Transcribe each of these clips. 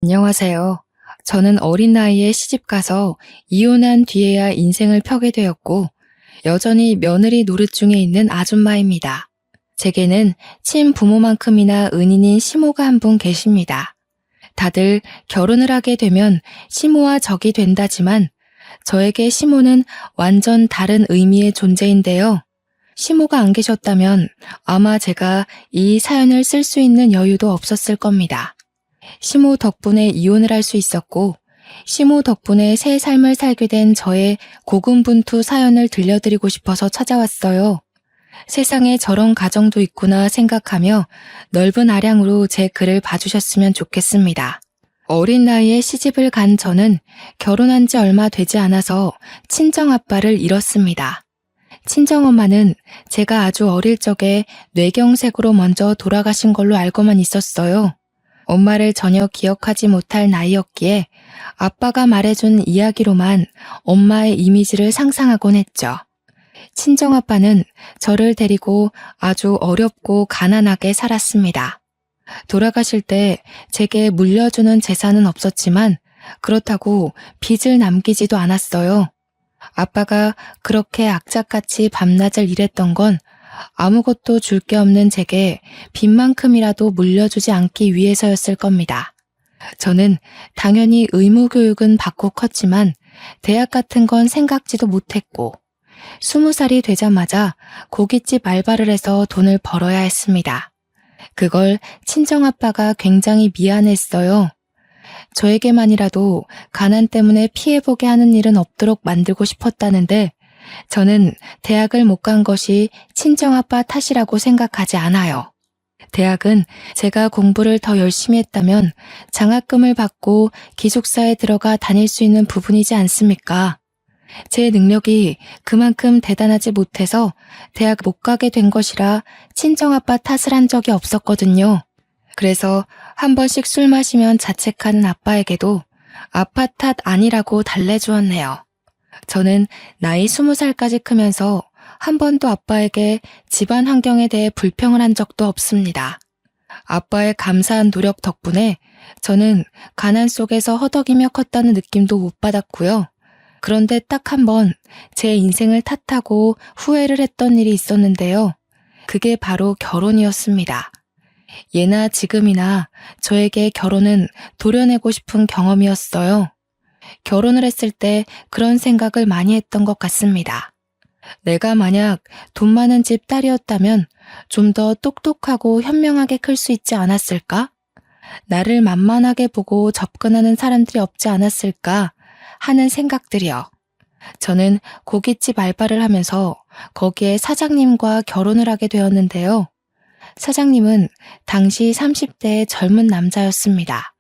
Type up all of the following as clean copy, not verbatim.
안녕하세요. 저는 어린 나이에 시집가서 이혼한 뒤에야 인생을 펴게 되었고, 여전히 며느리 노릇 중에 있는 아줌마입니다. 제게는 친부모만큼이나 은인인 시모가 한 분 계십니다. 다들 결혼을 하게 되면 시모와 적이 된다지만, 저에게 시모는 완전 다른 의미의 존재인데요. 시모가 안 계셨다면 아마 제가 이 사연을 쓸 수 있는 여유도 없었을 겁니다. 시모 덕분에 이혼을 할 수 있었고, 시모 덕분에 새 삶을 살게 된 저의 고군분투 사연을 들려드리고 싶어서 찾아왔어요. 세상에 저런 가정도 있구나 생각하며 넓은 아량으로 제 글을 봐주셨으면 좋겠습니다. 어린 나이에 시집을 간 저는 결혼한 지 얼마 되지 않아서 친정아빠를 잃었습니다. 친정엄마는 제가 아주 어릴 적에 뇌경색으로 먼저 돌아가신 걸로 알고만 있었어요. 엄마를 전혀 기억하지 못할 나이였기에 아빠가 말해준 이야기로만 엄마의 이미지를 상상하곤 했죠. 친정아빠는 저를 데리고 아주 어렵고 가난하게 살았습니다. 돌아가실 때 제게 물려주는 재산은 없었지만 그렇다고 빚을 남기지도 않았어요. 아빠가 그렇게 악착같이 밤낮을 일했던 건 아무것도 줄 게 없는 제게 빚만큼이라도 물려주지 않기 위해서였을 겁니다. 저는 당연히 의무교육은 받고 컸지만 대학 같은 건 생각지도 못했고 20살이 되자마자 고깃집 알바를 해서 돈을 벌어야 했습니다. 그걸 친정아빠가 굉장히 미안했어요. 저에게만이라도 가난 때문에 피해보게 하는 일은 없도록 만들고 싶었다는데 저는 대학을 못 간 것이 친정아빠 탓이라고 생각하지 않아요. 대학은 제가 공부를 더 열심히 했다면 장학금을 받고 기숙사에 들어가 다닐 수 있는 부분이지 않습니까? 제 능력이 그만큼 대단하지 못해서 대학 못 가게 된 것이라 친정아빠 탓을 한 적이 없었거든요. 그래서 한 번씩 술 마시면 자책하는 아빠에게도 아빠 탓 아니라고 달래주었네요. 저는 나이 20살까지 크면서 한 번도 아빠에게 집안 환경에 대해 불평을 한 적도 없습니다. 아빠의 감사한 노력 덕분에 저는 가난 속에서 허덕이며 컸다는 느낌도 못 받았고요. 그런데 딱 한 번 제 인생을 탓하고 후회를 했던 일이 있었는데요. 그게 바로 결혼이었습니다. 예나 지금이나 저에게 결혼은 도려내고 싶은 경험이었어요. 결혼을 했을 때 그런 생각을 많이 했던 것 같습니다. 내가 만약 돈 많은 집 딸이었다면 좀 더 똑똑하고 현명하게 클 수 있지 않았을까? 나를 만만하게 보고 접근하는 사람들이 없지 않았을까 하는 생각들이요. 저는 고깃집 알바를 하면서 거기에 사장님과 결혼을 하게 되었는데요. 사장님은 당시 30대의 젊은 남자였습니다.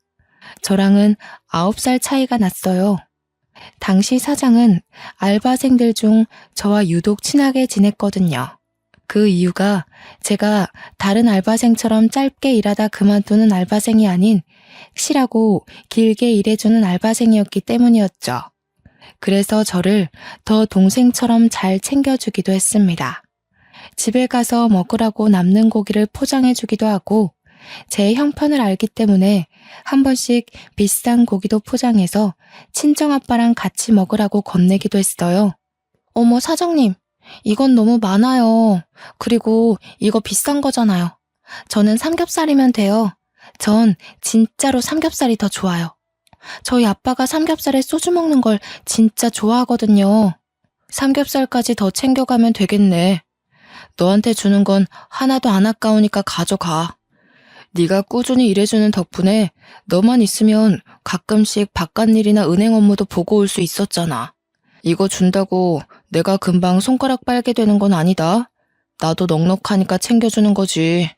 저랑은 9살 차이가 났어요. 당시 사장은 알바생들 중 저와 유독 친하게 지냈거든요. 그 이유가 제가 다른 알바생처럼 짧게 일하다 그만두는 알바생이 아닌 실하고 길게 일해주는 알바생이었기 때문이었죠. 그래서 저를 더 동생처럼 잘 챙겨주기도 했습니다. 집에 가서 먹으라고 남는 고기를 포장해주기도 하고 제 형편을 알기 때문에 한 번씩 비싼 고기도 포장해서 친정아빠랑 같이 먹으라고 건네기도 했어요. 어머 사장님, 이건 너무 많아요. 그리고 이거 비싼 거잖아요. 저는 삼겹살이면 돼요. 전 진짜로 삼겹살이 더 좋아요. 저희 아빠가 삼겹살에 소주 먹는 걸 진짜 좋아하거든요. 삼겹살까지 더 챙겨가면 되겠네. 너한테 주는 건 하나도 안 아까우니까 가져가. 네가 꾸준히 일해주는 덕분에 너만 있으면 가끔씩 바깥일이나 은행 업무도 보고 올 수 있었잖아. 이거 준다고 내가 금방 손가락 빨게 되는 건 아니다. 나도 넉넉하니까 챙겨주는 거지.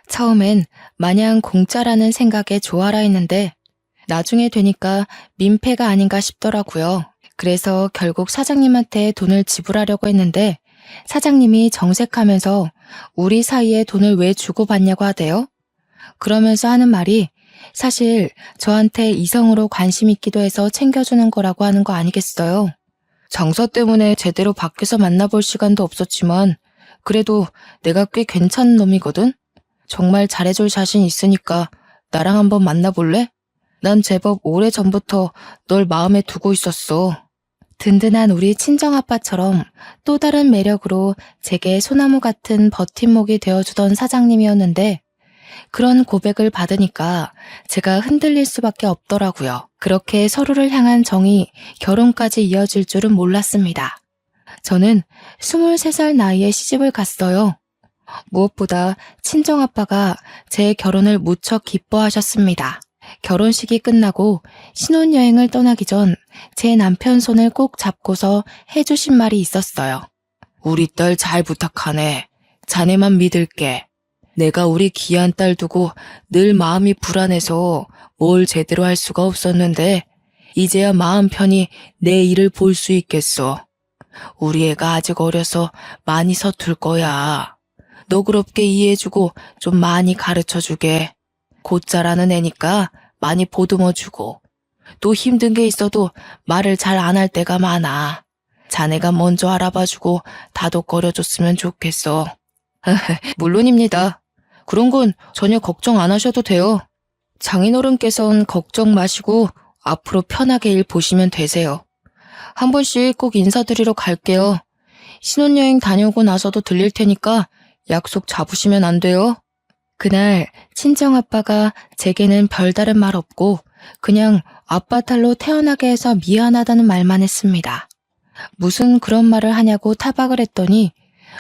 처음엔 마냥 공짜라는 생각에 좋아라 했는데 나중에 되니까 민폐가 아닌가 싶더라고요. 그래서 결국 사장님한테 돈을 지불하려고 했는데 사장님이 정색하면서 우리 사이에 돈을 왜 주고받냐고 하대요. 그러면서 하는 말이 사실 저한테 이성으로 관심 있기도 해서 챙겨주는 거라고 하는 거 아니겠어요? 장사 때문에 제대로 밖에서 만나볼 시간도 없었지만 그래도 내가 꽤 괜찮은 놈이거든? 정말 잘해줄 자신 있으니까 나랑 한번 만나볼래? 난 제법 오래전부터 널 마음에 두고 있었어. 든든한 우리 친정아빠처럼 또 다른 매력으로 제게 소나무 같은 버팀목이 되어주던 사장님이었는데 그런 고백을 받으니까 제가 흔들릴 수밖에 없더라고요. 그렇게 서로를 향한 정이 결혼까지 이어질 줄은 몰랐습니다. 저는 23살 나이에 시집을 갔어요. 무엇보다 친정아빠가 제 결혼을 무척 기뻐하셨습니다. 결혼식이 끝나고 신혼여행을 떠나기 전 제 남편 손을 꼭 잡고서 해주신 말이 있었어요. 우리 딸 잘 부탁하네. 자네만 믿을게. 내가 우리 귀한 딸 두고 늘 마음이 불안해서 뭘 제대로 할 수가 없었는데 이제야 마음 편히 내 일을 볼 수 있겠어. 우리 애가 아직 어려서 많이 서툴 거야. 너그럽게 이해해주고 좀 많이 가르쳐주게. 곧 자라는 애니까 많이 보듬어주고 또 힘든 게 있어도 말을 잘 안 할 때가 많아. 자네가 먼저 알아봐주고 다독거려줬으면 좋겠어. 물론입니다. 그런 건 전혀 걱정 안 하셔도 돼요. 장인어른께선 걱정 마시고 앞으로 편하게 일 보시면 되세요. 한 번씩 꼭 인사드리러 갈게요. 신혼여행 다녀오고 나서도 들릴 테니까 약속 잡으시면 안 돼요? 그날 친정아빠가 제게는 별다른 말 없고 그냥 아빠 딸로 태어나게 해서 미안하다는 말만 했습니다. 무슨 그런 말을 하냐고 타박을 했더니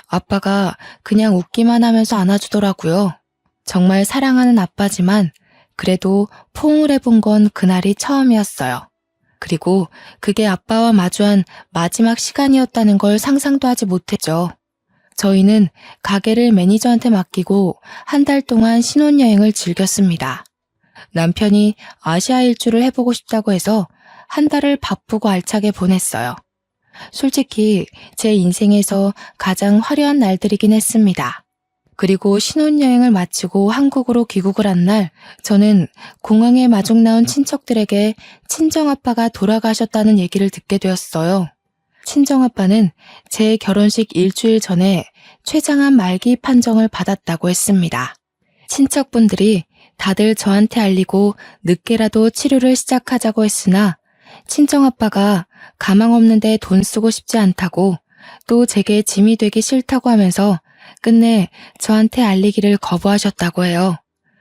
아빠가 그냥 웃기만 하면서 안아주더라고요. 정말 사랑하는 아빠지만 그래도 포옹을 해본 건 그날이 처음이었어요. 그리고 그게 아빠와 마주한 마지막 시간이었다는 걸 상상도 하지 못했죠. 저희는 가게를 매니저한테 맡기고 한 달 동안 신혼여행을 즐겼습니다. 남편이 아시아 일주를 해보고 싶다고 해서 한 달을 바쁘고 알차게 보냈어요. 솔직히 제 인생에서 가장 화려한 날들이긴 했습니다. 그리고 신혼여행을 마치고 한국으로 귀국을 한 날 저는 공항에 마중 나온 친척들에게 친정아빠가 돌아가셨다는 얘기를 듣게 되었어요. 친정아빠는 제 결혼식 일주일 전에 췌장암 말기 판정을 받았다고 했습니다. 친척분들이 다들 저한테 알리고 늦게라도 치료를 시작하자고 했으나 친정아빠가 가망 없는데 돈 쓰고 싶지 않다고 또 제게 짐이 되기 싫다고 하면서 끝내 저한테 알리기를 거부하셨다고 해요.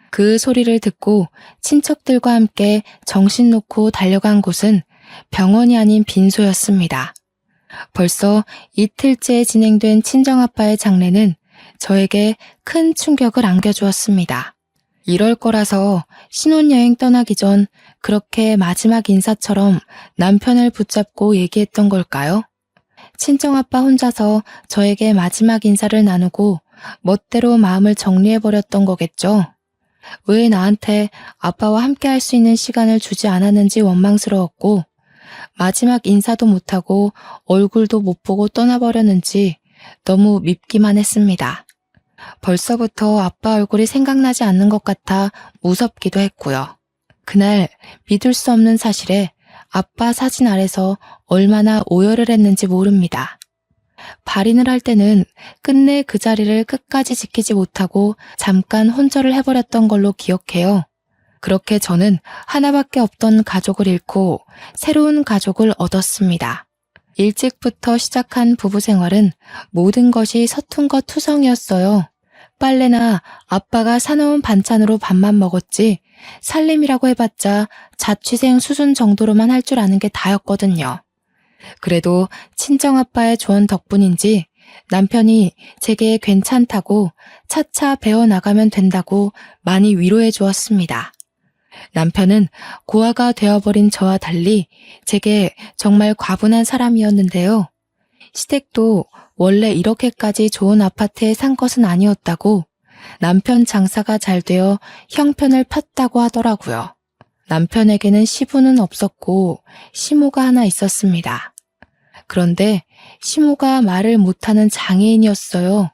그 소리를 듣고 친척들과 함께 정신 놓고 달려간 곳은 병원이 아닌 빈소였습니다. 벌써 이틀째 진행된 친정아빠의 장례는 저에게 큰 충격을 안겨주었습니다. 이럴 거라서 신혼여행 떠나기 전 그렇게 마지막 인사처럼 남편을 붙잡고 얘기했던 걸까요? 친정아빠 혼자서 저에게 마지막 인사를 나누고 멋대로 마음을 정리해버렸던 거겠죠. 왜 나한테 아빠와 함께 할 수 있는 시간을 주지 않았는지 원망스러웠고 마지막 인사도 못하고 얼굴도 못 보고 떠나버렸는지 너무 밉기만 했습니다. 벌써부터 아빠 얼굴이 생각나지 않는 것 같아 무섭기도 했고요. 그날 믿을 수 없는 사실에 아빠 사진 아래서 얼마나 오열을 했는지 모릅니다. 발인을 할 때는 끝내 그 자리를 끝까지 지키지 못하고 잠깐 혼절을 해버렸던 걸로 기억해요. 그렇게 저는 하나밖에 없던 가족을 잃고 새로운 가족을 얻었습니다. 일찍부터 시작한 부부 생활은 모든 것이 서툰 것 투성이었어요. 빨래나 아빠가 사놓은 반찬으로 밥만 먹었지 살림이라고 해봤자 자취생 수준 정도로만 할 줄 아는 게 다였거든요. 그래도 친정아빠의 조언 덕분인지 남편이 제게 괜찮다고 차차 배워나가면 된다고 많이 위로해 주었습니다. 남편은 고아가 되어버린 저와 달리 제게 정말 과분한 사람이었는데요. 시댁도 원래 이렇게까지 좋은 아파트에 산 것은 아니었다고 남편 장사가 잘 되어 형편을 폈다고 하더라고요. 남편에게는 시부는 없었고 시모가 하나 있었습니다. 그런데 시모가 말을 못하는 장애인이었어요.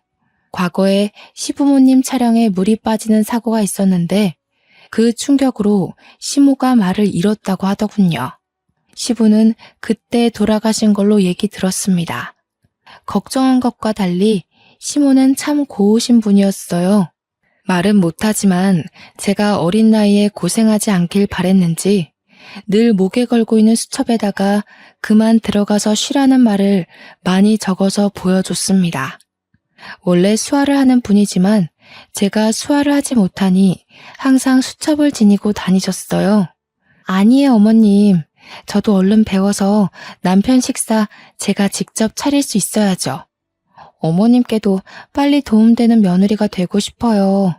과거에 시부모님 차량에 물이 빠지는 사고가 있었는데 그 충격으로 시모가 말을 잃었다고 하더군요. 시부는 그때 돌아가신 걸로 얘기 들었습니다. 걱정한 것과 달리 시모는 참 고우신 분이었어요. 말은 못하지만 제가 어린 나이에 고생하지 않길 바랬는지 늘 목에 걸고 있는 수첩에다가 그만 들어가서 쉬라는 말을 많이 적어서 보여줬습니다. 원래 수화를 하는 분이지만 제가 수화를 하지 못하니 항상 수첩을 지니고 다니셨어요. 아니에요, 어머님. 저도 얼른 배워서 남편 식사 제가 직접 차릴 수 있어야죠. 어머님께도 빨리 도움되는 며느리가 되고 싶어요.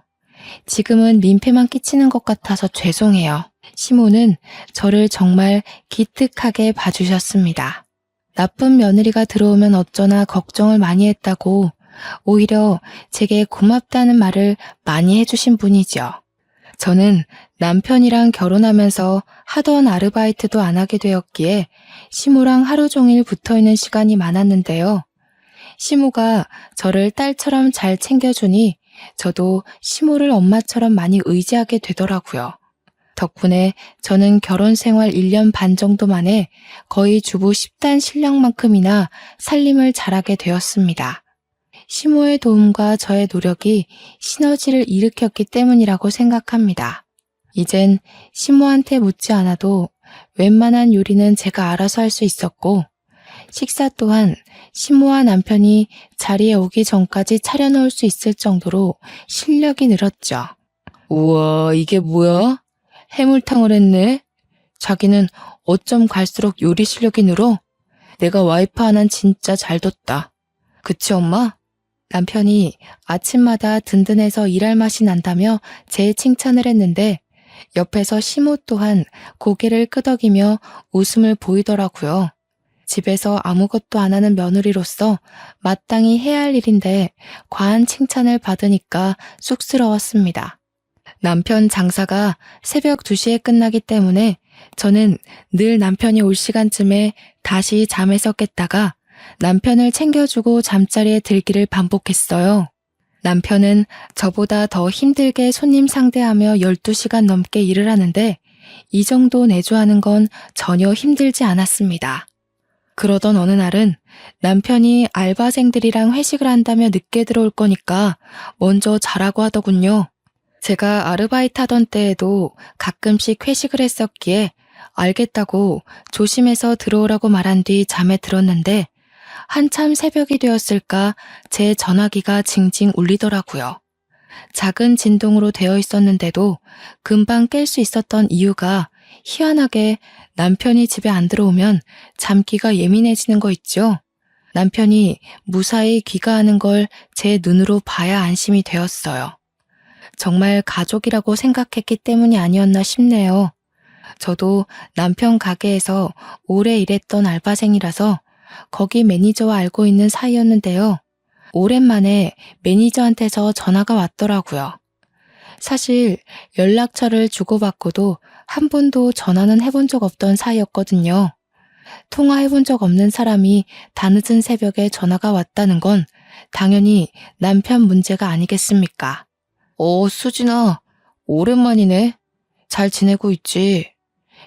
지금은 민폐만 끼치는 것 같아서 죄송해요. 시모는 저를 정말 기특하게 봐주셨습니다. 나쁜 며느리가 들어오면 어쩌나 걱정을 많이 했다고 오히려 제게 고맙다는 말을 많이 해주신 분이죠. 저는 남편이랑 결혼하면서 하던 아르바이트도 안 하게 되었기에 시모랑 하루 종일 붙어있는 시간이 많았는데요. 시모가 저를 딸처럼 잘 챙겨주니 저도 시모를 엄마처럼 많이 의지하게 되더라고요. 덕분에 저는 결혼 생활 1년 반 정도 만에 거의 주부 10단 실력만큼이나 살림을 잘하게 되었습니다. 시모의 도움과 저의 노력이 시너지를 일으켰기 때문이라고 생각합니다. 이젠 시모한테 묻지 않아도 웬만한 요리는 제가 알아서 할 수 있었고 식사 또한 시모와 남편이 자리에 오기 전까지 차려놓을 수 있을 정도로 실력이 늘었죠. 우와, 이게 뭐야? 해물탕을 했네? 자기는 어쩜 갈수록 요리 실력이 늘어? 내가 와이프 하나는 진짜 잘 뒀다. 그치, 엄마? 남편이 아침마다 든든해서 일할 맛이 난다며 제 칭찬을 했는데 옆에서 시모 또한 고개를 끄덕이며 웃음을 보이더라고요. 집에서 아무것도 안 하는 며느리로서 마땅히 해야 할 일인데 과한 칭찬을 받으니까 쑥스러웠습니다. 남편 장사가 새벽 2시에 끝나기 때문에 저는 늘 남편이 올 시간쯤에 다시 잠에서 깼다가 남편을 챙겨주고 잠자리에 들기를 반복했어요. 남편은 저보다 더 힘들게 손님 상대하며 12시간 넘게 일을 하는데 이 정도 내조하는 건 전혀 힘들지 않았습니다. 그러던 어느 날은 남편이 알바생들이랑 회식을 한다며 늦게 들어올 거니까 먼저 자라고 하더군요. 제가 아르바이트 하던 때에도 가끔씩 회식을 했었기에 알겠다고 조심해서 들어오라고 말한 뒤 잠에 들었는데 한참 새벽이 되었을까 제 전화기가 징징 울리더라고요. 작은 진동으로 되어 있었는데도 금방 깰 수 있었던 이유가 희한하게 남편이 집에 안 들어오면 잠기가 예민해지는 거 있죠. 남편이 무사히 귀가하는 걸 제 눈으로 봐야 안심이 되었어요. 정말 가족이라고 생각했기 때문이 아니었나 싶네요. 저도 남편 가게에서 오래 일했던 알바생이라서 거기 매니저와 알고 있는 사이였는데요. 오랜만에 매니저한테서 전화가 왔더라고요. 사실 연락처를 주고받고도 한 번도 전화는 해본 적 없던 사이였거든요. 통화해본 적 없는 사람이 다늦은 새벽에 전화가 왔다는 건 당연히 남편 문제가 아니겠습니까? 수진아, 오랜만이네. 잘 지내고 있지?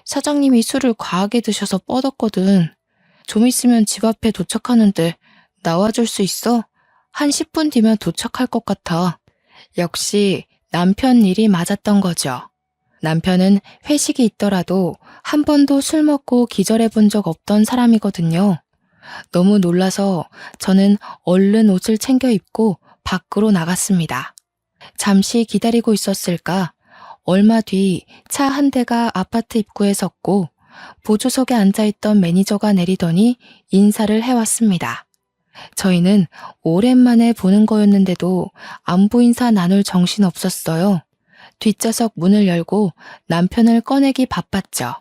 사장님이 술을 과하게 드셔서 뻗었거든. 좀 있으면 집 앞에 도착하는데 나와줄 수 있어? 한 10분 뒤면 도착할 것 같아. 역시 남편 일이 맞았던 거죠. 남편은 회식이 있더라도 한 번도 술 먹고 기절해 본 적 없던 사람이거든요. 너무 놀라서 저는 얼른 옷을 챙겨 입고 밖으로 나갔습니다. 잠시 기다리고 있었을까? 얼마 뒤 차 한 대가 아파트 입구에 섰고 보조석에 앉아있던 매니저가 내리더니 인사를 해왔습니다. 저희는 오랜만에 보는 거였는데도 안부 인사 나눌 정신 없었어요. 뒷좌석 문을 열고 남편을 꺼내기 바빴죠.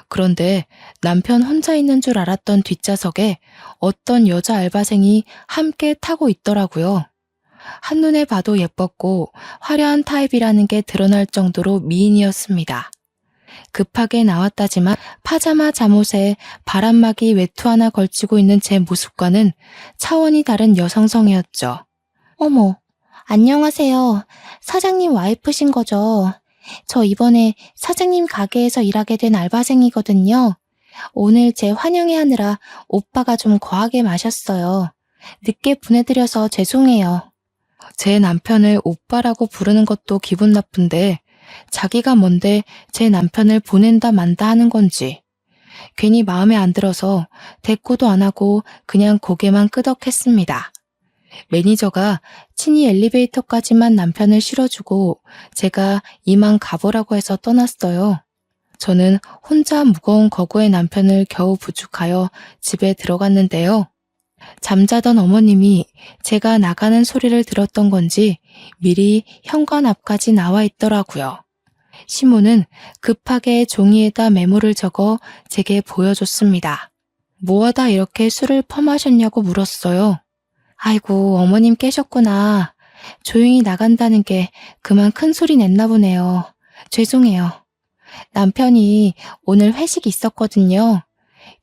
그런데 남편 혼자 있는 줄 알았던 뒷좌석에 어떤 여자 알바생이 함께 타고 있더라고요. 한눈에 봐도 예뻤고 화려한 타입이라는 게 드러날 정도로 미인이었습니다. 급하게 나왔다지만 파자마 잠옷에 바람막이 외투 하나 걸치고 있는 제 모습과는 차원이 다른 여성성이었죠. 어머, 안녕하세요. 사장님 와이프신 거죠? 저 이번에 사장님 가게에서 일하게 된 알바생이거든요. 오늘 제 환영회 하느라 오빠가 좀 과하게 마셨어요. 늦게 보내드려서 죄송해요. 제 남편을 오빠라고 부르는 것도 기분 나쁜데 자기가 뭔데 제 남편을 보낸다 만다 하는 건지 괜히 마음에 안 들어서 대꾸도 안 하고 그냥 고개만 끄덕했습니다. 매니저가 친히 엘리베이터까지만 남편을 실어주고 제가 이만 가보라고 해서 떠났어요. 저는 혼자 무거운 거구의 남편을 겨우 부축하여 집에 들어갔는데요. 잠자던 어머님이 제가 나가는 소리를 들었던 건지 미리 현관 앞까지 나와 있더라고요. 시모는 급하게 종이에다 메모를 적어 제게 보여줬습니다. 뭐하다 이렇게 술을 퍼마셨냐고 물었어요. 아이고, 어머님 깨셨구나. 조용히 나간다는 게 그만 큰 소리 냈나 보네요. 죄송해요. 남편이 오늘 회식 있었거든요.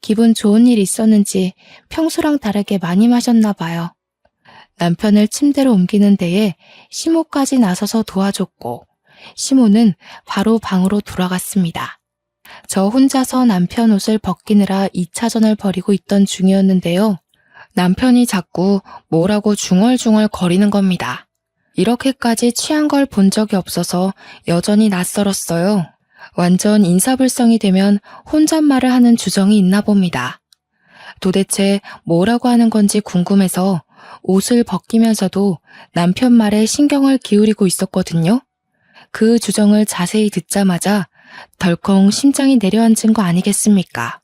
기분 좋은 일 있었는지 평소랑 다르게 많이 마셨나 봐요. 남편을 침대로 옮기는 데에 시모까지 나서서 도와줬고 시모는 바로 방으로 돌아갔습니다. 저 혼자서 남편 옷을 벗기느라 2차전을 벌이고 있던 중이었는데요. 남편이 자꾸 뭐라고 중얼중얼 거리는 겁니다. 이렇게까지 취한 걸 본 적이 없어서 여전히 낯설었어요. 완전 인사불성이 되면 혼잣말을 하는 주정이 있나 봅니다. 도대체 뭐라고 하는 건지 궁금해서 옷을 벗기면서도 남편 말에 신경을 기울이고 있었거든요. 그 주정을 자세히 듣자마자 덜컹 심장이 내려앉은 거 아니겠습니까?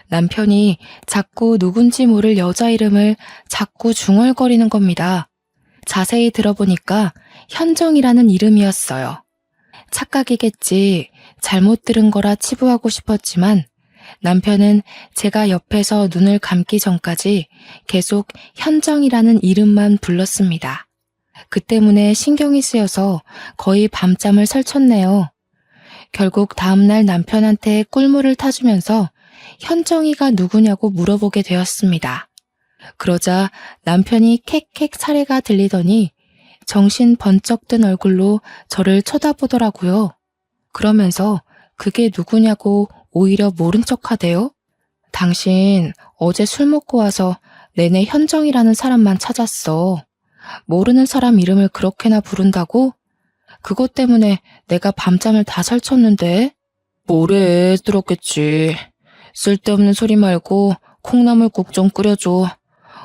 남편이 자꾸 누군지 모를 여자 이름을 자꾸 중얼거리는 겁니다. 자세히 들어보니까 현정이라는 이름이었어요. 착각이겠지, 잘못 들은 거라 치부하고 싶었지만 남편은 제가 옆에서 눈을 감기 전까지 계속 현정이라는 이름만 불렀습니다. 그 때문에 신경이 쓰여서 거의 밤잠을 설쳤네요. 결국 다음날 남편한테 꿀물을 타주면서 현정이가 누구냐고 물어보게 되었습니다. 그러자 남편이 캑캑 사례가 들리더니 정신 번쩍 든 얼굴로 저를 쳐다보더라고요. 그러면서 그게 누구냐고 오히려 모른 척하대요. 당신 어제 술 먹고 와서 내내 현정이라는 사람만 찾았어. 모르는 사람 이름을 그렇게나 부른다고? 그것 때문에 내가 밤잠을 다 설쳤는데? 뭐래, 들었겠지. 쓸데없는 소리 말고 콩나물국 좀 끓여줘.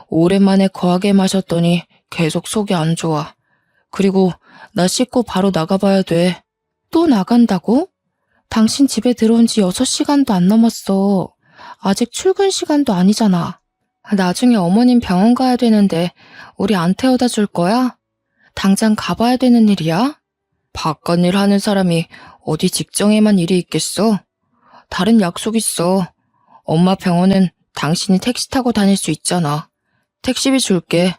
오랜만에 거하게 마셨더니 계속 속이 안 좋아. 그리고 나 씻고 바로 나가봐야 돼. 또 나간다고? 당신 집에 들어온 지 6시간도 안 넘었어. 아직 출근 시간도 아니잖아. 나중에 어머님 병원 가야 되는데 우리 안 태워다 줄 거야? 당장 가봐야 되는 일이야? 바깥일 하는 사람이 어디 직장에만 일이 있겠어? 다른 약속 있어. 엄마 병원은 당신이 택시 타고 다닐 수 있잖아. 택시비 줄게.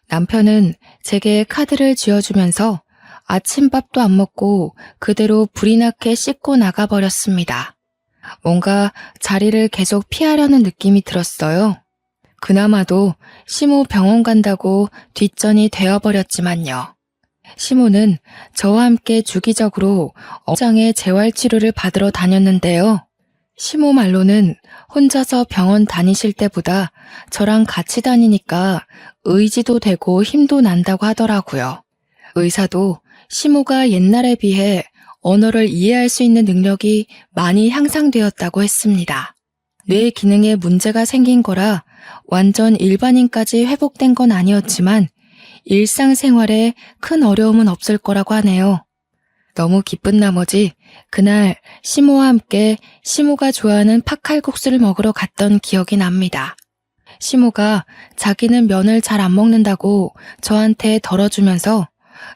남편은 제게 카드를 쥐어주면서 아침밥도 안 먹고 그대로 불이 나게 씻고 나가버렸습니다. 뭔가 자리를 계속 피하려는 느낌이 들었어요. 그나마도 시모 병원 간다고 뒷전이 되어버렸지만요. 시모는 저와 함께 주기적으로 어장의 재활치료를 받으러 다녔는데요. 시모 말로는 혼자서 병원 다니실 때보다 저랑 같이 다니니까 의지도 되고 힘도 난다고 하더라고요. 의사도 시모가 옛날에 비해 언어를 이해할 수 있는 능력이 많이 향상되었다고 했습니다. 뇌 기능에 문제가 생긴 거라 완전 일반인까지 회복된 건 아니었지만 일상생활에 큰 어려움은 없을 거라고 하네요. 너무 기쁜 나머지 그날 시모와 함께 시모가 좋아하는 팥칼국수를 먹으러 갔던 기억이 납니다. 시모가 자기는 면을 잘 안 먹는다고 저한테 덜어주면서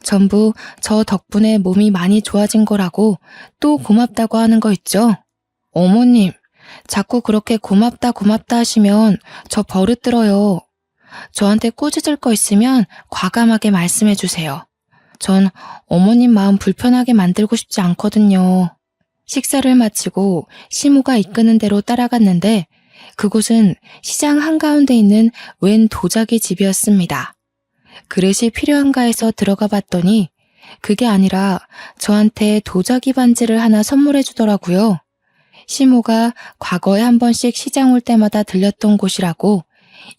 전부 저 덕분에 몸이 많이 좋아진 거라고 또 고맙다고 하는 거 있죠? 어머님, 자꾸 그렇게 고맙다 하시면 저 버릇 들어요. 저한테 꾸짖을 거 있으면 과감하게 말씀해 주세요. 전 어머님 마음 불편하게 만들고 싶지 않거든요. 식사를 마치고 시모가 이끄는 대로 따라갔는데 그곳은 시장 한가운데 있는 웬 도자기 집이었습니다. 그릇이 필요한가 해서 들어가 봤더니 그게 아니라 저한테 도자기 반지를 하나 선물해 주더라고요. 시모가 과거에 한 번씩 시장 올 때마다 들렸던 곳이라고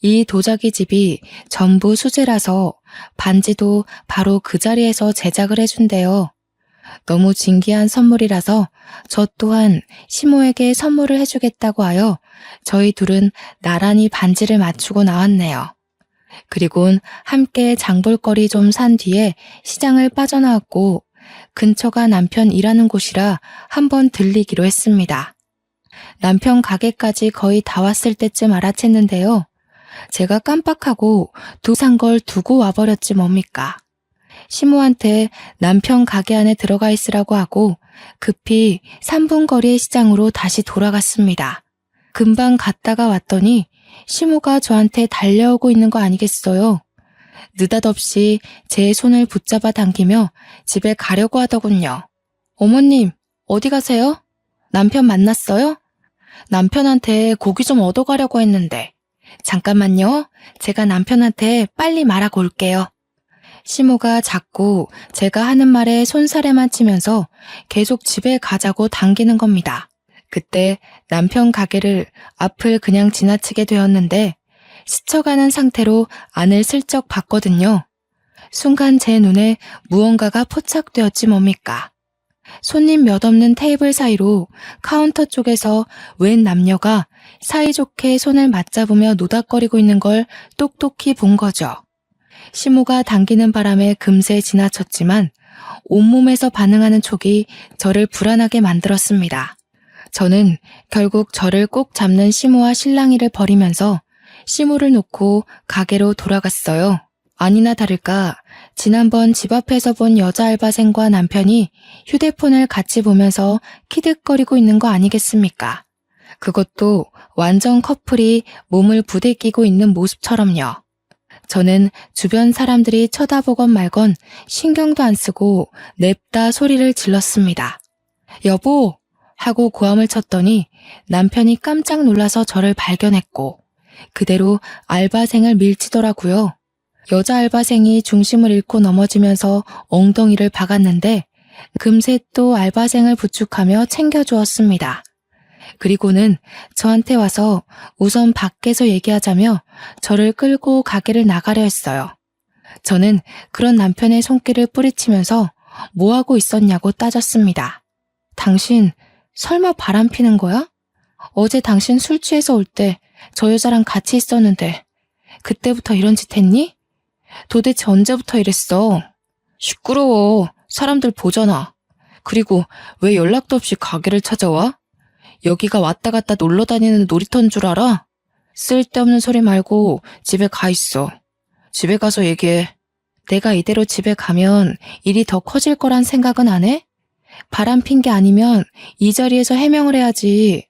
이 도자기 집이 전부 수제라서 반지도 바로 그 자리에서 제작을 해준대요. 너무 진귀한 선물이라서 저 또한 시모에게 선물을 해주겠다고 하여 저희 둘은 나란히 반지를 맞추고 나왔네요. 그리곤 함께 장볼거리 좀 산 뒤에 시장을 빠져나왔고 근처가 남편 일하는 곳이라 한번 들리기로 했습니다. 남편 가게까지 거의 다 왔을 때쯤 알아챘는데요. 제가 깜빡하고 산 걸 두고 와버렸지 뭡니까. 시모한테 남편 가게 안에 들어가 있으라고 하고 급히 3분 거리의 시장으로 다시 돌아갔습니다. 금방 갔다가 왔더니 시모가 저한테 달려오고 있는 거 아니겠어요? 느닷없이 제 손을 붙잡아 당기며 집에 가려고 하더군요. 어머님, 어디 가세요? 남편 만났어요? 남편한테 고기 좀 얻어가려고 했는데. 잠깐만요. 제가 남편한테 빨리 말하고 올게요. 시모가 자꾸 제가 하는 말에 손사래만 치면서 계속 집에 가자고 당기는 겁니다. 그때 남편 가게를 앞을 그냥 지나치게 되었는데 스쳐가는 상태로 안을 슬쩍 봤거든요. 순간 제 눈에 무언가가 포착되었지 뭡니까. 손님 몇 없는 테이블 사이로 카운터 쪽에서 웬 남녀가 사이좋게 손을 맞잡으며 노닥거리고 있는 걸 똑똑히 본 거죠. 시모가 당기는 바람에 금세 지나쳤지만 온몸에서 반응하는 촉이 저를 불안하게 만들었습니다. 저는 결국 저를 꼭 잡는 시모와 실랑이를 벌이면서 시모를 놓고 가게로 돌아갔어요. 아니나 다를까 지난번 집 앞에서 본 여자 알바생과 남편이 휴대폰을 같이 보면서 키득거리고 있는 거 아니겠습니까? 그것도 완전 커플이 몸을 부대끼고 있는 모습처럼요. 저는 주변 사람들이 쳐다보건 말건 신경도 안 쓰고 냅다 소리를 질렀습니다. 여보! 하고 고함을 쳤더니 남편이 깜짝 놀라서 저를 발견했고 그대로 알바생을 밀치더라고요. 여자 알바생이 중심을 잃고 넘어지면서 엉덩이를 박았는데 금세 또 알바생을 부축하며 챙겨주었습니다. 그리고는 저한테 와서 우선 밖에서 얘기하자며 저를 끌고 가게를 나가려 했어요. 저는 그런 남편의 손길을 뿌리치면서 뭐하고 있었냐고 따졌습니다. 당신 설마 바람 피는 거야? 어제 당신 술 취해서 올 때 저 여자랑 같이 있었는데 그때부터 이런 짓 했니? 도대체 언제부터 이랬어? 시끄러워. 사람들 보잖아. 그리고 왜 연락도 없이 가게를 찾아와? 여기가 왔다 갔다 놀러 다니는 놀이터인 줄 알아? 쓸데없는 소리 말고 집에 가 있어. 집에 가서 얘기해. 내가 이대로 집에 가면 일이 더 커질 거란 생각은 안 해? 바람 핀 게 아니면 이 자리에서 해명을 해야지.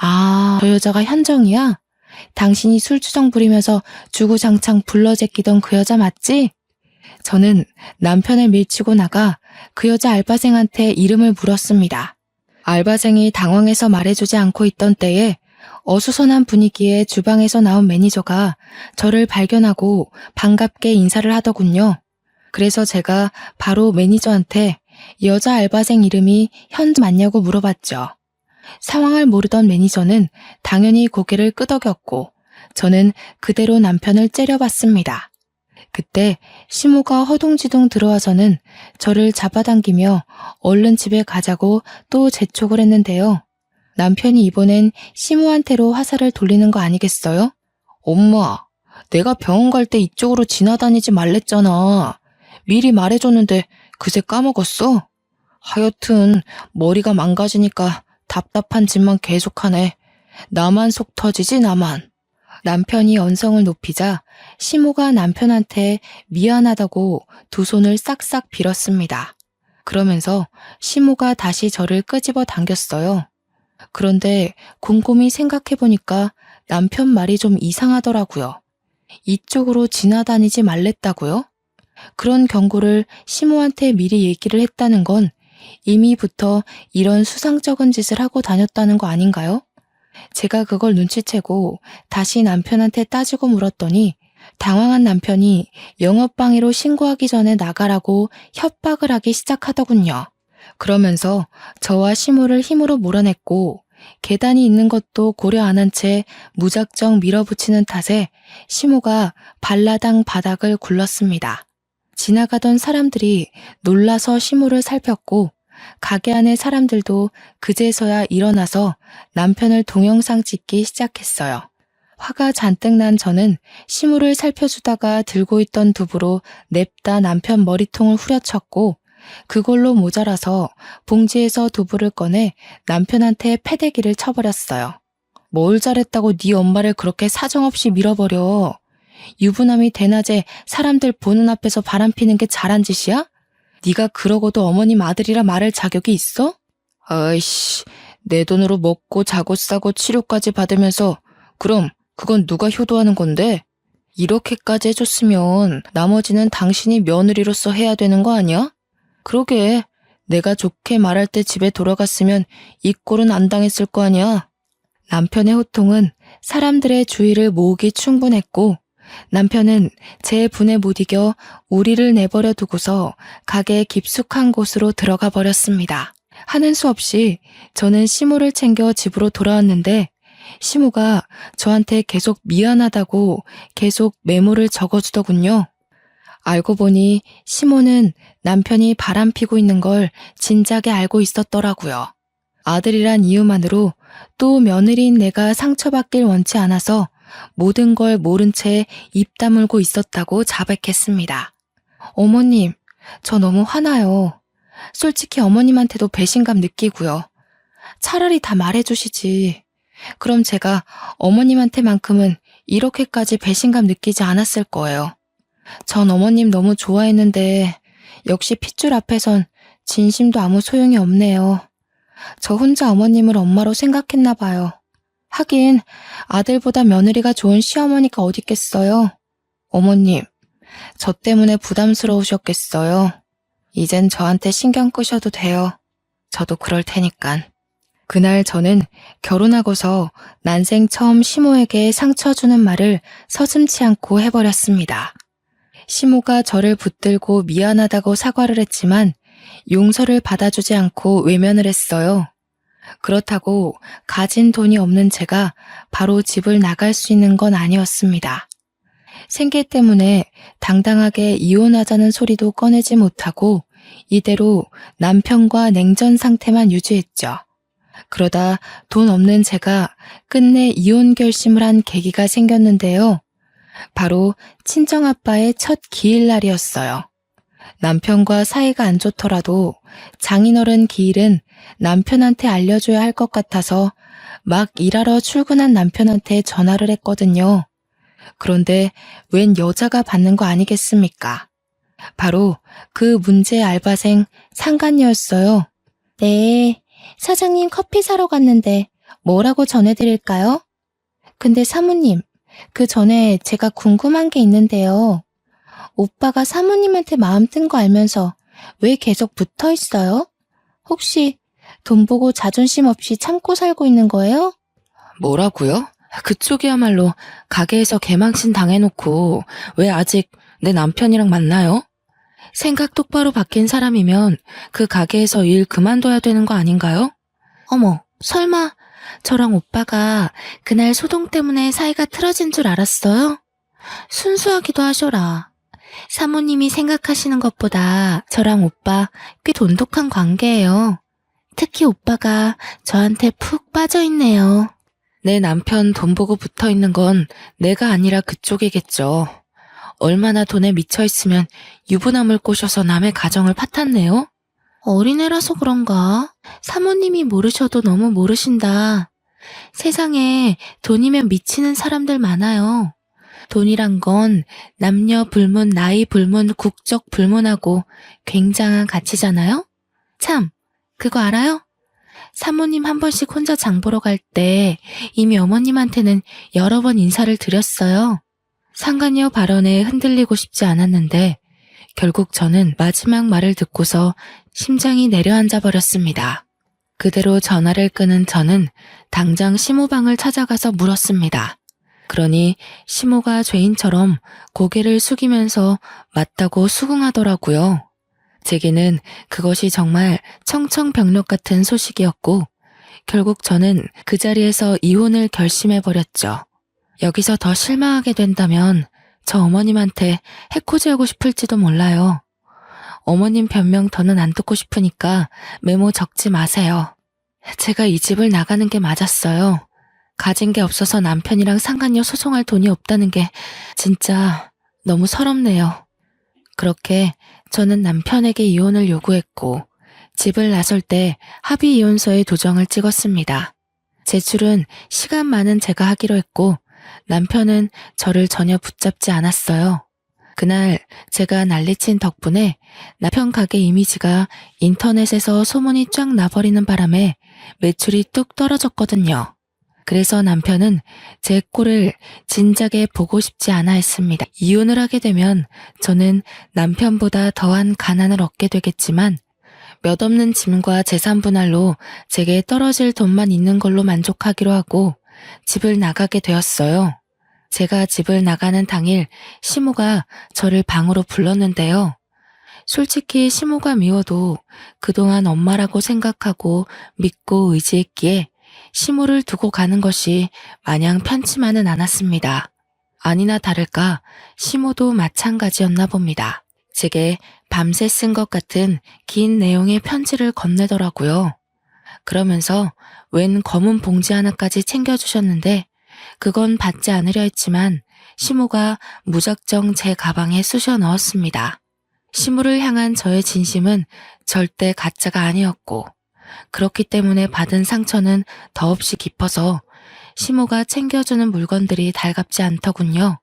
아, 저 여자가 현정이야? 당신이 술주정 부리면서 주구장창 불러제끼던 그 여자 맞지? 저는 남편을 밀치고 나가 그 여자 알바생한테 이름을 물었습니다. 알바생이 당황해서 말해주지 않고 있던 때에 어수선한 분위기에 주방에서 나온 매니저가 저를 발견하고 반갑게 인사를 하더군요. 그래서 제가 바로 매니저한테 여자 알바생 이름이 현정 맞냐고 물어봤죠. 상황을 모르던 매니저는 당연히 고개를 끄덕였고 저는 그대로 남편을 째려봤습니다. 그때 시모가 허둥지둥 들어와서는 저를 잡아당기며 얼른 집에 가자고 또 재촉을 했는데요. 남편이 이번엔 시모한테로 화살을 돌리는 거 아니겠어요? 엄마, 내가 병원 갈 때 이쪽으로 지나다니지 말랬잖아. 미리 말해줬는데 그새 까먹었어? 하여튼 머리가 망가지니까 답답한 짓만 계속하네. 나만 속 터지지 나만. 남편이 언성을 높이자 시모가 남편한테 미안하다고 두 손을 싹싹 빌었습니다. 그러면서 시모가 다시 저를 끄집어 당겼어요. 그런데 곰곰이 생각해보니까 남편 말이 좀 이상하더라고요. 이쪽으로 지나다니지 말랬다고요? 그런 경고를 시모한테 미리 얘기를 했다는 건 이미부터 이런 수상쩍은 짓을 하고 다녔다는 거 아닌가요? 제가 그걸 눈치채고 다시 남편한테 따지고 물었더니 당황한 남편이 영업방해로 신고하기 전에 나가라고 협박을 하기 시작하더군요. 그러면서 저와 시모를 힘으로 몰아냈고 계단이 있는 것도 고려 안 한 채 무작정 밀어붙이는 탓에 시모가 발라당 바닥을 굴렀습니다. 지나가던 사람들이 놀라서 시모를 살폈고 가게 안의 사람들도 그제서야 일어나서 남편을 동영상 찍기 시작했어요. 화가 잔뜩 난 저는 시모를 살펴주다가 들고 있던 두부로 냅다 남편 머리통을 후려쳤고 그걸로 모자라서 봉지에서 두부를 꺼내 남편한테 패대기를 쳐버렸어요. 뭘 잘했다고 네 엄마를 그렇게 사정없이 밀어버려. 유부남이 대낮에 사람들 보는 앞에서 바람피는 게 잘한 짓이야? 네가 그러고도 어머님 아들이라 말할 자격이 있어? 아이씨, 내 돈으로 먹고 자고 싸고 치료까지 받으면서 그럼 그건 누가 효도하는 건데? 이렇게까지 해줬으면 나머지는 당신이 며느리로서 해야 되는 거 아니야? 그러게, 내가 좋게 말할 때 집에 돌아갔으면 이 꼴은 안 당했을 거 아니야? 남편의 호통은 사람들의 주의를 모으기 충분했고 남편은 제 분에 못 이겨 우리를 내버려 두고서 가게의 깊숙한 곳으로 들어가 버렸습니다. 하는 수 없이 저는 시모를 챙겨 집으로 돌아왔는데 시모가 저한테 계속 미안하다고 계속 메모를 적어주더군요. 알고 보니 시모는 남편이 바람피고 있는 걸 진작에 알고 있었더라고요. 아들이란 이유만으로 또 며느리인 내가 상처받길 원치 않아서 모든 걸 모른 채 입 다물고 있었다고 자백했습니다. 어머님, 저 너무 화나요. 솔직히 어머님한테도 배신감 느끼고요. 차라리 다 말해주시지. 그럼 제가 어머님한테만큼은 이렇게까지 배신감 느끼지 않았을 거예요. 전 어머님 너무 좋아했는데 역시 핏줄 앞에선 진심도 아무 소용이 없네요. 저 혼자 어머님을 엄마로 생각했나 봐요. 하긴 아들보다 며느리가 좋은 시어머니가 어딨겠어요. 어머님, 저 때문에 부담스러우셨겠어요. 이젠 저한테 신경 끄셔도 돼요. 저도 그럴 테니깐. 그날 저는 결혼하고서 난생 처음 시모에게 상처 주는 말을 서슴지 않고 해버렸습니다. 시모가 저를 붙들고 미안하다고 사과를 했지만 용서를 받아주지 않고 외면을 했어요. 그렇다고 가진 돈이 없는 제가 바로 집을 나갈 수 있는 건 아니었습니다. 생계 때문에 당당하게 이혼하자는 소리도 꺼내지 못하고 이대로 남편과 냉전 상태만 유지했죠. 그러다 돈 없는 제가 끝내 이혼 결심을 한 계기가 생겼는데요. 바로 친정아빠의 첫 기일날이었어요. 남편과 사이가 안 좋더라도 장인어른 기일은 남편한테 알려줘야 할 것 같아서 막 일하러 출근한 남편한테 전화를 했거든요. 그런데 웬 여자가 받는 거 아니겠습니까? 바로 그 문제 알바생 상간녀였어요. 네, 사장님 커피 사러 갔는데 뭐라고 전해드릴까요? 근데 사모님, 그 전에 제가 궁금한 게 있는데요. 오빠가 사모님한테 마음 뜬 거 알면서 왜 계속 붙어 있어요? 혹시 돈 보고 자존심 없이 참고 살고 있는 거예요? 뭐라고요? 그쪽이야말로 가게에서 개망신 당해놓고 왜 아직 내 남편이랑 만나요? 생각 똑바로 바뀐 사람이면 그 가게에서 일 그만둬야 되는 거 아닌가요? 어머, 설마 저랑 오빠가 그날 소동 때문에 사이가 틀어진 줄 알았어요? 순수하기도 하셔라. 사모님이 생각하시는 것보다 저랑 오빠 꽤 돈독한 관계예요. 특히 오빠가 저한테 푹 빠져있네요. 내 남편 돈 보고 붙어있는 건 내가 아니라 그쪽이겠죠. 얼마나 돈에 미쳐있으면 유부남을 꼬셔서 남의 가정을 파탄내요? 어린애라서 그런가? 사모님이 모르셔도 너무 모르신다. 세상에 돈이면 미치는 사람들 많아요. 돈이란 건 남녀 불문, 나이 불문, 국적 불문하고 굉장한 가치잖아요? 참, 그거 알아요? 사모님 한 번씩 혼자 장 보러 갈 때 이미 어머님한테는 여러 번 인사를 드렸어요. 상간녀 발언에 흔들리고 싶지 않았는데 결국 저는 마지막 말을 듣고서 심장이 내려앉아 버렸습니다. 그대로 전화를 끊은 저는 당장 시모방을 찾아가서 물었습니다. 그러니 시모가 죄인처럼 고개를 숙이면서 맞다고 수긍하더라고요. 제게는 그것이 정말 청천벽력 같은 소식이었고 결국 저는 그 자리에서 이혼을 결심해버렸죠. 여기서 더 실망하게 된다면 저 어머님한테 해코지하고 싶을지도 몰라요. 어머님 변명 더는 안 듣고 싶으니까 메모 적지 마세요. 제가 이 집을 나가는 게 맞았어요. 가진 게 없어서 남편이랑 상간녀 소송할 돈이 없다는 게 진짜 너무 서럽네요. 그렇게 저는 남편에게 이혼을 요구했고 집을 나설 때 합의 이혼서에 도장을 찍었습니다. 제출은 시간 많은 제가 하기로 했고 남편은 저를 전혀 붙잡지 않았어요. 그날 제가 난리친 덕분에 남편 가게 이미지가 인터넷에서 소문이 쫙 나버리는 바람에 매출이 뚝 떨어졌거든요. 그래서 남편은 제 꼴을 진작에 보고 싶지 않아 했습니다. 이혼을 하게 되면 저는 남편보다 더한 가난을 얻게 되겠지만 몇 없는 짐과 재산 분할로 제게 떨어질 돈만 있는 걸로 만족하기로 하고 집을 나가게 되었어요. 제가 집을 나가는 당일 시모가 저를 방으로 불렀는데요. 솔직히 시모가 미워도 그동안 엄마라고 생각하고 믿고 의지했기에 시모를 두고 가는 것이 마냥 편치만은 않았습니다. 아니나 다를까 시모도 마찬가지였나 봅니다. 제게 밤새 쓴 것 같은 긴 내용의 편지를 건네더라고요. 그러면서 웬 검은 봉지 하나까지 챙겨주셨는데 그건 받지 않으려 했지만 시모가 무작정 제 가방에 쑤셔 넣었습니다. 시모를 향한 저의 진심은 절대 가짜가 아니었고 그렇기 때문에 받은 상처는 더없이 깊어서 시모가 챙겨주는 물건들이 달갑지 않더군요.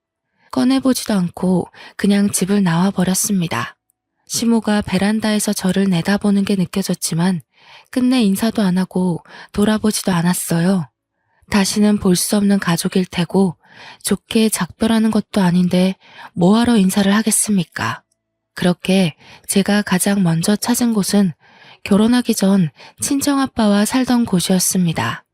꺼내보지도 않고 그냥 집을 나와 버렸습니다. 시모가 베란다에서 저를 내다보는 게 느껴졌지만 끝내 인사도 안 하고 돌아보지도 않았어요. 다시는 볼 수 없는 가족일 테고 좋게 작별하는 것도 아닌데 뭐하러 인사를 하겠습니까? 그렇게 제가 가장 먼저 찾은 곳은 결혼하기 전 친정아빠와 살던 곳이었습니다.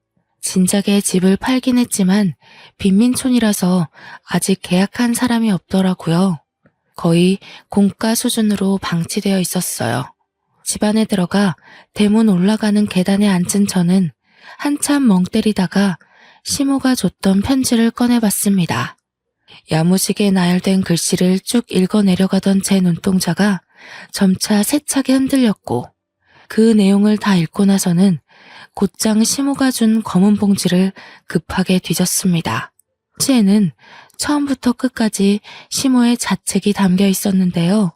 진작에 집을 팔긴 했지만 빈민촌이라서 아직 계약한 사람이 없더라고요. 거의 공가 수준으로 방치되어 있었어요. 집 안에 들어가 대문 올라가는 계단에 앉은 저는 한참 멍 때리다가 시모가 줬던 편지를 꺼내봤습니다. 야무지게 나열된 글씨를 쭉 읽어내려가던 제 눈동자가 점차 세차게 흔들렸고 그 내용을 다 읽고 나서는 곧장 시모가 준 검은 봉지를 급하게 뒤졌습니다. 편지에는 처음부터 끝까지 시모의 자책이 담겨 있었는데요.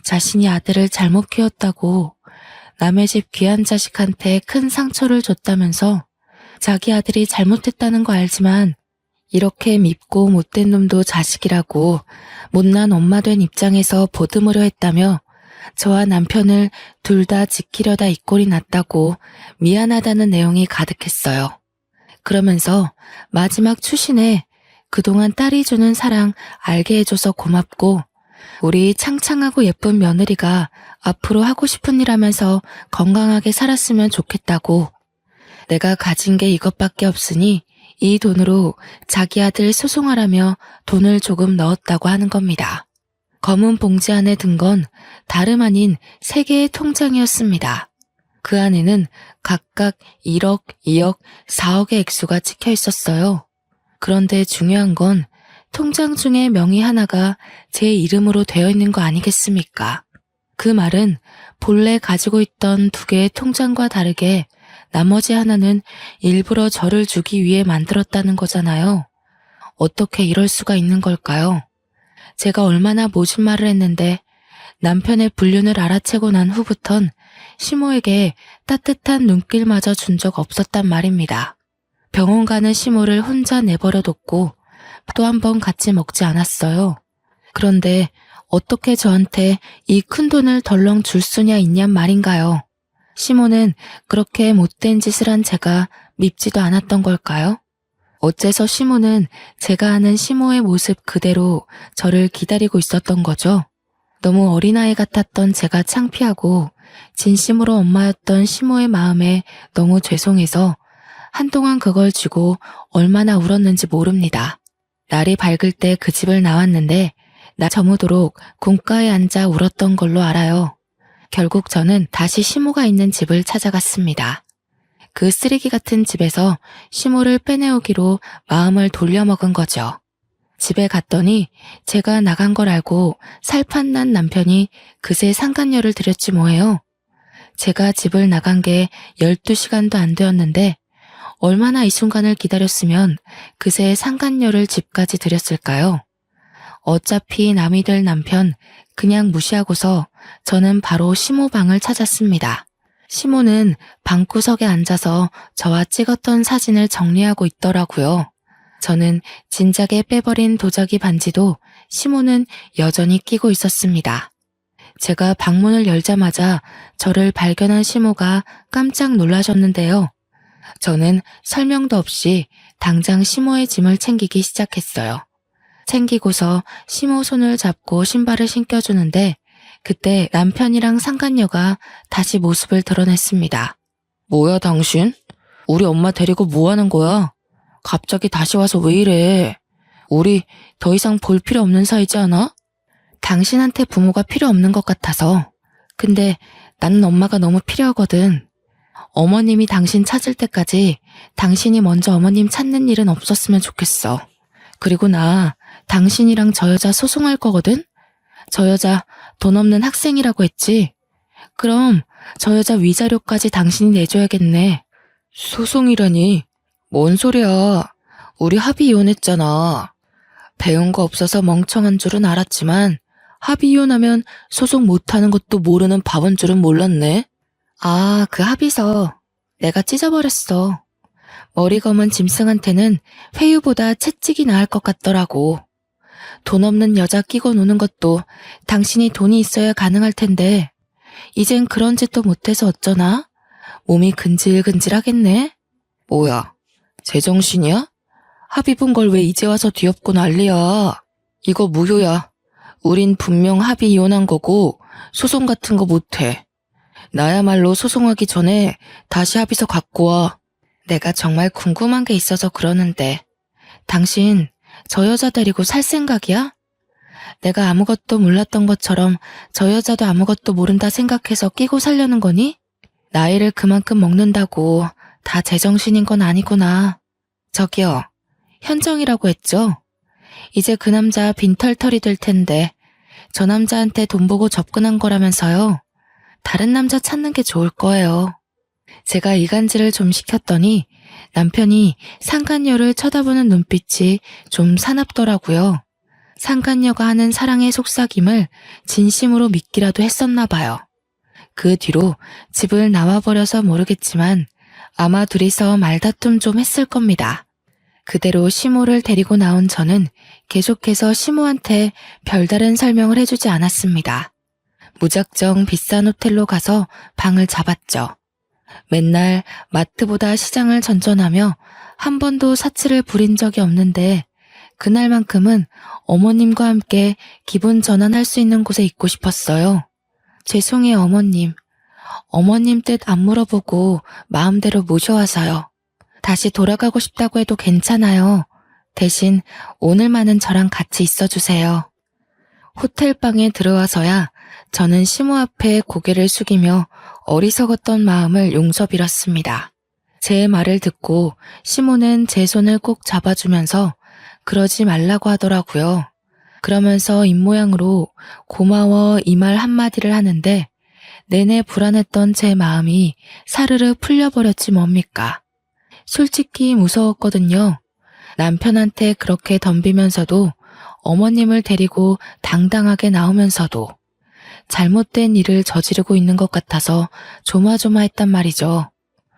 자신이 아들을 잘못 키웠다고 남의 집 귀한 자식한테 큰 상처를 줬다면서 자기 아들이 잘못했다는 거 알지만 이렇게 밉고 못된 놈도 자식이라고 못난 엄마 된 입장에서 보듬으려 했다며 저와 남편을 둘 다 지키려다 이 꼴이 났다고 미안하다는 내용이 가득했어요. 그러면서 마지막 추신에 그동안 딸이 주는 사랑 알게 해줘서 고맙고 우리 창창하고 예쁜 며느리가 앞으로 하고 싶은 일 하면서 건강하게 살았으면 좋겠다고 내가 가진 게 이것밖에 없으니 이 돈으로 자기 아들 소송하라며 돈을 조금 넣었다고 하는 겁니다. 검은 봉지 안에 든 건 다름 아닌 3개의 통장이었습니다. 그 안에는 각각 1억, 2억, 4억의 액수가 찍혀 있었어요. 그런데 중요한 건 통장 중에 명의 하나가 제 이름으로 되어 있는 거 아니겠습니까? 그 말은 본래 가지고 있던 2개의 통장과 다르게 나머지 하나는 일부러 저를 주기 위해 만들었다는 거잖아요. 어떻게 이럴 수가 있는 걸까요? 제가 얼마나 모진 말을 했는데 남편의 불륜을 알아채고 난 후부턴 시모에게 따뜻한 눈길마저 준 적 없었단 말입니다. 병원 가는 시모를 혼자 내버려뒀고 또 한 번 같이 먹지 않았어요. 그런데 어떻게 저한테 이 큰 돈을 덜렁 줄 수냐 있냔 말인가요? 시모는 그렇게 못된 짓을 한 제가 밉지도 않았던 걸까요? 어째서 시모는 제가 아는 시모의 모습 그대로 저를 기다리고 있었던 거죠? 너무 어린아이 같았던 제가 창피하고 진심으로 엄마였던 시모의 마음에 너무 죄송해서 한동안 그걸 쥐고 얼마나 울었는지 모릅니다. 날이 밝을 때 그 집을 나왔는데 나 저무도록 공가에 앉아 울었던 걸로 알아요. 결국 저는 다시 시모가 있는 집을 찾아갔습니다. 그 쓰레기 같은 집에서 시모를 빼내오기로 마음을 돌려먹은 거죠. 집에 갔더니 제가 나간 걸 알고 살판난 남편이 그새 상간녀를 들였지 뭐예요. 제가 집을 나간 게 12시간도 안 되었는데 얼마나 이 순간을 기다렸으면 그새 상간녀를 집까지 들였을까요? 어차피 남이 될 남편 그냥 무시하고서 저는 바로 시모 방을 찾았습니다. 시모는 방구석에 앉아서 저와 찍었던 사진을 정리하고 있더라고요. 저는 진작에 빼버린 도자기 반지도 시모는 여전히 끼고 있었습니다. 제가 방문을 열자마자 저를 발견한 시모가 깜짝 놀라셨는데요. 저는 설명도 없이 당장 시모의 짐을 챙기기 시작했어요. 챙기고서 시모 손을 잡고 신발을 신겨주는데 그때 남편이랑 상간녀가 다시 모습을 드러냈습니다. 뭐야 당신? 우리 엄마 데리고 뭐 하는 거야? 갑자기 다시 와서 왜 이래? 우리 더 이상 볼 필요 없는 사이지 않아? 당신한테 부모가 필요 없는 것 같아서. 근데 나는 엄마가 너무 필요하거든. 어머님이 당신 찾을 때까지 당신이 먼저 어머님 찾는 일은 없었으면 좋겠어. 그리고 나 당신이랑 저 여자 소송할 거거든? 저 여자 돈 없는 학생이라고 했지? 그럼 저 여자 위자료까지 당신이 내줘야겠네. 소송이라니? 뭔 소리야. 우리 합의 이혼했잖아. 배운 거 없어서 멍청한 줄은 알았지만 합의 이혼하면 소송 못하는 것도 모르는 바본 줄은 몰랐네. 아, 그 합의서 내가 찢어버렸어. 머리 검은 짐승한테는 회유보다 채찍이 나을 것 같더라고. 돈 없는 여자 끼고 노는 것도 당신이 돈이 있어야 가능할 텐데 이젠 그런 짓도 못해서 어쩌나? 몸이 근질근질하겠네? 뭐야, 제정신이야? 합의 본 걸 왜 이제 와서 뒤엎고 난리야? 이거 무효야. 우린 분명 합의 이혼한 거고 소송 같은 거 못해. 나야말로 소송하기 전에 다시 합의서 갖고 와. 내가 정말 궁금한 게 있어서 그러는데 당신 저 여자 데리고 살 생각이야? 내가 아무것도 몰랐던 것처럼 저 여자도 아무것도 모른다 생각해서 끼고 살려는 거니? 나이를 그만큼 먹는다고 다 제정신인 건 아니구나. 저기요, 현정이라고 했죠? 이제 그 남자 빈털털이 될 텐데 저 남자한테 돈 보고 접근한 거라면서요. 다른 남자 찾는 게 좋을 거예요. 제가 이간질을 좀 시켰더니 남편이 상간녀를 쳐다보는 눈빛이 좀 사납더라고요. 상간녀가 하는 사랑의 속삭임을 진심으로 믿기라도 했었나 봐요. 그 뒤로 집을 나와버려서 모르겠지만 아마 둘이서 말다툼 좀 했을 겁니다. 그대로 시모를 데리고 나온 저는 계속해서 시모한테 별다른 설명을 해주지 않았습니다. 무작정 비싼 호텔로 가서 방을 잡았죠. 맨날 마트보다 시장을 전전하며 한 번도 사치를 부린 적이 없는데 그날만큼은 어머님과 함께 기분 전환할 수 있는 곳에 있고 싶었어요. 죄송해요, 어머님. 어머님 뜻 안 물어보고 마음대로 모셔와서요. 다시 돌아가고 싶다고 해도 괜찮아요. 대신 오늘만은 저랑 같이 있어주세요. 호텔방에 들어와서야 저는 시모 앞에 고개를 숙이며 어리석었던 마음을 용서 빌었습니다. 제 말을 듣고 시모는 제 손을 꼭 잡아주면서 그러지 말라고 하더라고요. 그러면서 입모양으로 고마워 이 말 한마디를 하는데 내내 불안했던 제 마음이 사르르 풀려버렸지 뭡니까. 솔직히 무서웠거든요. 남편한테 그렇게 덤비면서도 어머님을 데리고 당당하게 나오면서도 잘못된 일을 저지르고 있는 것 같아서 조마조마했단 말이죠.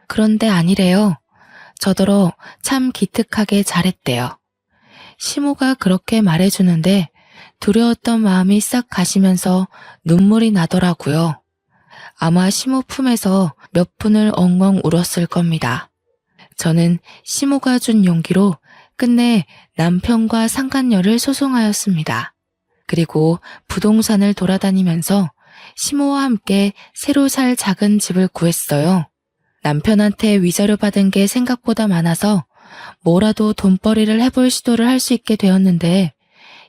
그런데 아니래요. 저더러 참 기특하게 잘했대요. 시모가 그렇게 말해주는데 두려웠던 마음이 싹 가시면서 눈물이 나더라고요. 아마 시모 품에서 몇 분을 엉엉 울었을 겁니다. 저는 시모가 준 용기로 끝내 남편과 상간녀를 소송하였습니다. 그리고 부동산을 돌아다니면서 시모와 함께 새로 살 작은 집을 구했어요. 남편한테 위자료 받은 게 생각보다 많아서 뭐라도 돈벌이를 해볼 시도를 할 수 있게 되었는데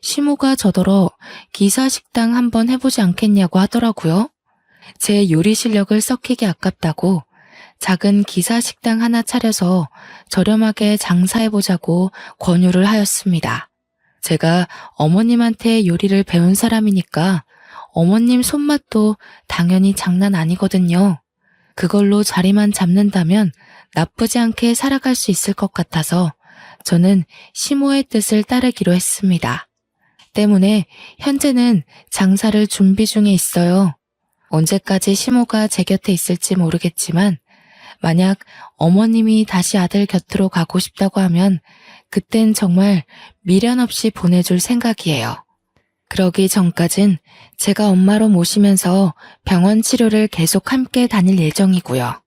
시모가 저더러 기사식당 한번 해보지 않겠냐고 하더라고요. 제 요리 실력을 썩히기 아깝다고 작은 기사 식당 하나 차려서 저렴하게 장사해보자고 권유를 하였습니다. 제가 어머님한테 요리를 배운 사람이니까 어머님 손맛도 당연히 장난 아니거든요. 그걸로 자리만 잡는다면 나쁘지 않게 살아갈 수 있을 것 같아서 저는 시모의 뜻을 따르기로 했습니다. 때문에 현재는 장사를 준비 중에 있어요. 언제까지 시모가 제 곁에 있을지 모르겠지만 만약 어머님이 다시 아들 곁으로 가고 싶다고 하면 그땐 정말 미련 없이 보내줄 생각이에요. 그러기 전까진 제가 엄마로 모시면서 병원 치료를 계속 함께 다닐 예정이고요.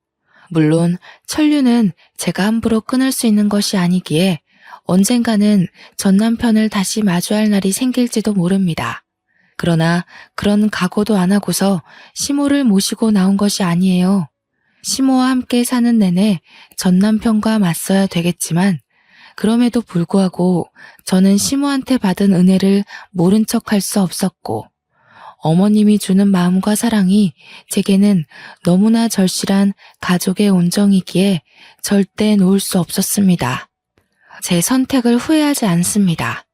물론 천류는 제가 함부로 끊을 수 있는 것이 아니기에 언젠가는 전 남편을 다시 마주할 날이 생길지도 모릅니다. 그러나 그런 각오도 안 하고서 시모를 모시고 나온 것이 아니에요. 시모와 함께 사는 내내 전 남편과 맞서야 되겠지만 그럼에도 불구하고 저는 시모한테 받은 은혜를 모른 척할 수 없었고 어머님이 주는 마음과 사랑이 제게는 너무나 절실한 가족의 온정이기에 절대 놓을 수 없었습니다. 제 선택을 후회하지 않습니다.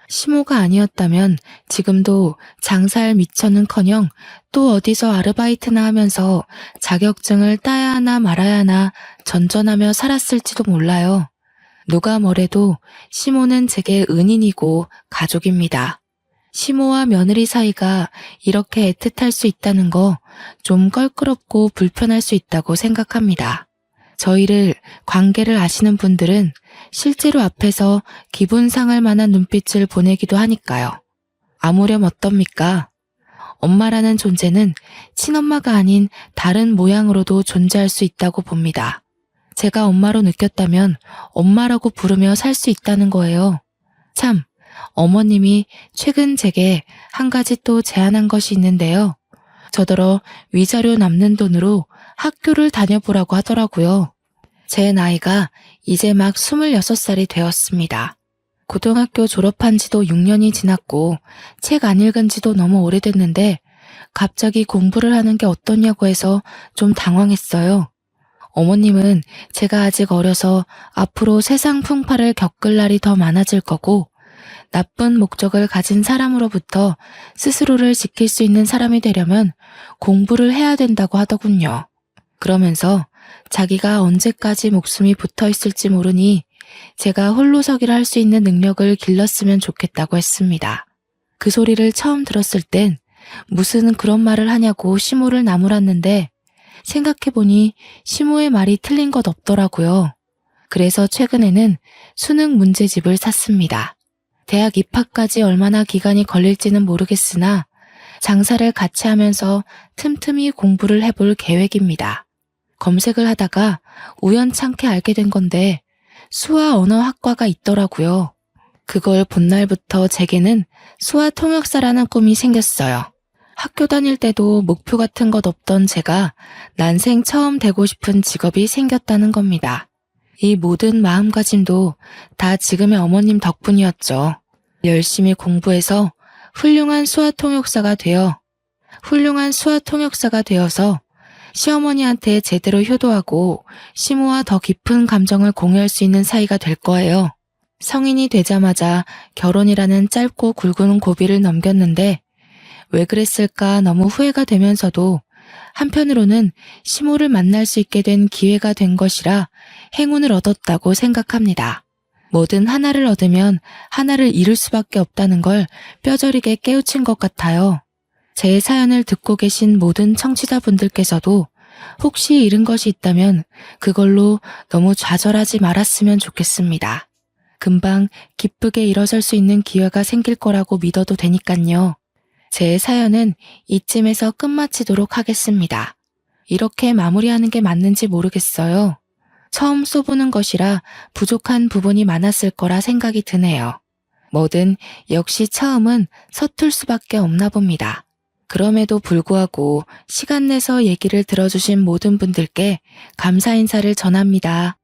시모가 아니었다면 지금도 장사할 미천은커녕 또 어디서 아르바이트나 하면서 자격증을 따야 하나 말아야 하나 전전하며 살았을지도 몰라요. 누가 뭐래도 시모는 제게 은인이고 가족입니다. 시모와 며느리 사이가 이렇게 애틋할 수 있다는 거 좀 껄끄럽고 불편할 수 있다고 생각합니다. 저희를 관계를 아시는 분들은 실제로 앞에서 기분 상할 만한 눈빛을 보내기도 하니까요. 아무렴 어떻습니까? 엄마라는 존재는 친엄마가 아닌 다른 모양으로도 존재할 수 있다고 봅니다. 제가 엄마로 느꼈다면 엄마라고 부르며 살 수 있다는 거예요. 참, 어머님이 최근 제게 한 가지 또 제안한 것이 있는데요. 저더러 위자료 남는 돈으로 학교를 다녀보라고 하더라고요. 제 나이가 이제 막 26살이 되었습니다. 고등학교 졸업한 지도 6년이 지났고 책 안 읽은 지도 너무 오래됐는데 갑자기 공부를 하는 게 어떠냐고 해서 좀 당황했어요. 어머님은 제가 아직 어려서 앞으로 세상 풍파를 겪을 날이 더 많아질 거고 나쁜 목적을 가진 사람으로부터 스스로를 지킬 수 있는 사람이 되려면 공부를 해야 된다고 하더군요. 그러면서 자기가 언제까지 목숨이 붙어 있을지 모르니 제가 홀로서기를 할 수 있는 능력을 길렀으면 좋겠다고 했습니다. 그 소리를 처음 들었을 땐 무슨 그런 말을 하냐고 시모를 나무랐는데 생각해보니 시모의 말이 틀린 것 없더라고요. 그래서 최근에는 수능 문제집을 샀습니다. 대학 입학까지 얼마나 기간이 걸릴지는 모르겠으나 장사를 같이 하면서 틈틈이 공부를 해볼 계획입니다. 검색을 하다가 우연찮게 알게 된 건데 수화 언어학과가 있더라고요. 그걸 본 날부터 제게는 수화 통역사라는 꿈이 생겼어요. 학교 다닐 때도 목표 같은 것 없던 제가 난생 처음 되고 싶은 직업이 생겼다는 겁니다. 이 모든 마음가짐도 다 지금의 어머님 덕분이었죠. 열심히 공부해서 훌륭한 수화 통역사가 되어서 시어머니한테 제대로 효도하고 시모와 더 깊은 감정을 공유할 수 있는 사이가 될 거예요. 성인이 되자마자 결혼이라는 짧고 굵은 고비를 넘겼는데 왜 그랬을까 너무 후회가 되면서도 한편으로는 시모를 만날 수 있게 된 기회가 된 것이라 행운을 얻었다고 생각합니다. 뭐든 하나를 얻으면 하나를 잃을 수밖에 없다는 걸 뼈저리게 깨우친 것 같아요. 제 사연을 듣고 계신 모든 청취자분들께서도 혹시 잃은 것이 있다면 그걸로 너무 좌절하지 말았으면 좋겠습니다. 금방 기쁘게 일어설 수 있는 기회가 생길 거라고 믿어도 되니깐요. 제 사연은 이쯤에서 끝마치도록 하겠습니다. 이렇게 마무리하는 게 맞는지 모르겠어요. 처음 써보는 것이라 부족한 부분이 많았을 거라 생각이 드네요. 뭐든 역시 처음은 서툴 수밖에 없나 봅니다. 그럼에도 불구하고 시간 내서 얘기를 들어주신 모든 분들께 감사 인사를 전합니다.